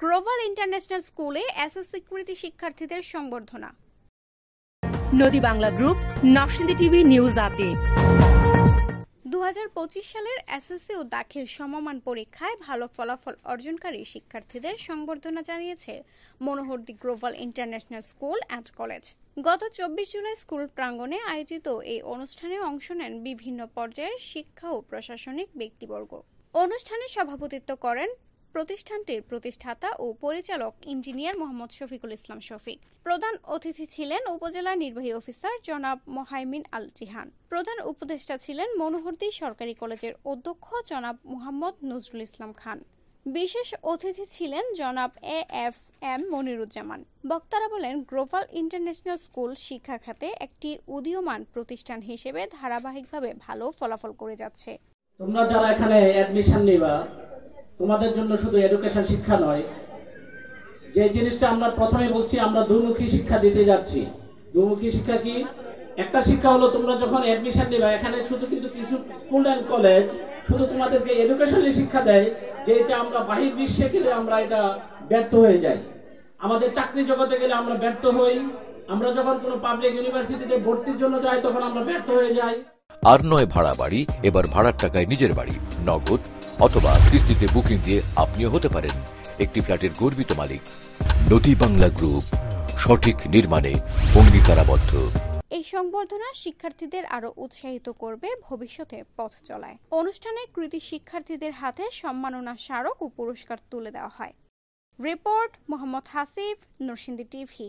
Global international স্কুলে SSC কৃতি শিক্ষার্থীদের সংবর্ধনা। নদী Bangla group, Narsingdi TV news update. 2025 সালের এসএসসি ও দাখিল সমমান পরীক্ষায় ভালো ফলাফল অর্জনকারী শিক্ষার্থীদের সংবর্ধনা জানিয়েছে Monohardi global international school and college. গত 24 জুলাই স্কুল প্রাঙ্গণে আয়োজিত এই অনুষ্ঠানে অংশ নেন বিভিন্ন পর্যায়ের শিক্ষা ও প্রশাসনিক ব্যক্তিবর্গ। অনুষ্ঠানে সভাপতিত্ব করেন প্রতিষ্ঠানটির প্রতিষ্ঠাতা ও পরিচালক ইঞ্জিনিয়ার মোহাম্মদ শফিকুল ইসলাম শফিক। প্রধান অতিথি ছিলেন উপজেলা নির্বাহী অফিসার জনাব মোহাইমিন আল জিহান। প্রধান উপদেষ্টা ছিলেন মনোহরদী সরকারি কলেজের অধ্যক্ষ জনাব মোহাম্মদ নজরুল ইসলাম খান। বিশেষ অতিথি ছিলেন জনাব AFM মনিরুজ্জামান। বক্তারা বলেন, গ্লোবাল ইন্টারন্যাশনাল স্কুল শিক্ষা খাতে একটি উদীয়মান প্রতিষ্ঠান হিসেবে ধারাবাহিকভাবে ভালো ফলাফল করে যাচ্ছে। তোমরা যারা এখানে অ্যাডমিশন নিবা, তোমাদের জন্য শুধু এডুকেশন শিক্ষা নয়, যে জিনিসটা আমরা প্রথমে বলছি, আমরা দুমুখী শিক্ষা দিতে যাচ্ছি। দুমুখী শিক্ষা কি? একটা শিক্ষা হলো তোমরা যখন অ্যাডমিশন নিবা, এখানে শুধু কিন্তু কিছু স্কুল অ্যান্ড কলেজ শুধু তোমাদেরকে এডুকেশনের শিক্ষা দেয়, যেটা আমরা বাহির বিশ্বে গেলে আমরা এটা ব্যর্থ হয়ে যাই। আমাদের চাকরি জগতে গেলে আমরা ব্যর্থ হই। আমরা যখন কোনো পাবলিক ইউনিভার্সিটিতে ভর্তির জন্য যাই, তখন আমরা ব্যর্থ হয়ে যাই। আর নয় ভাড়া বাড়ি, এবার ভাড়ার টাকায় নিজের বাড়ি, নগদ অথবা কিস্তিতে বুকিং দিয়ে আপনিও হতে পারেন একটি ফ্ল্যাটের গর্বিত মালিক। নদী বাংলা গ্রুপ, সঠিক নির্মাণে অঙ্গীকারাবদ্ধ। এই সংবর্ধনা শিক্ষার্থীদের আরো উৎসাহিত করবে ভবিষ্যতে পথ চলায়। অনুষ্ঠানে কৃতি শিক্ষার্থীদের হাতে সম্মাননা স্মারক ও পুরস্কার তুলে দেওয়া হয়। Report Mohammad Hasif, Narsingdi TV.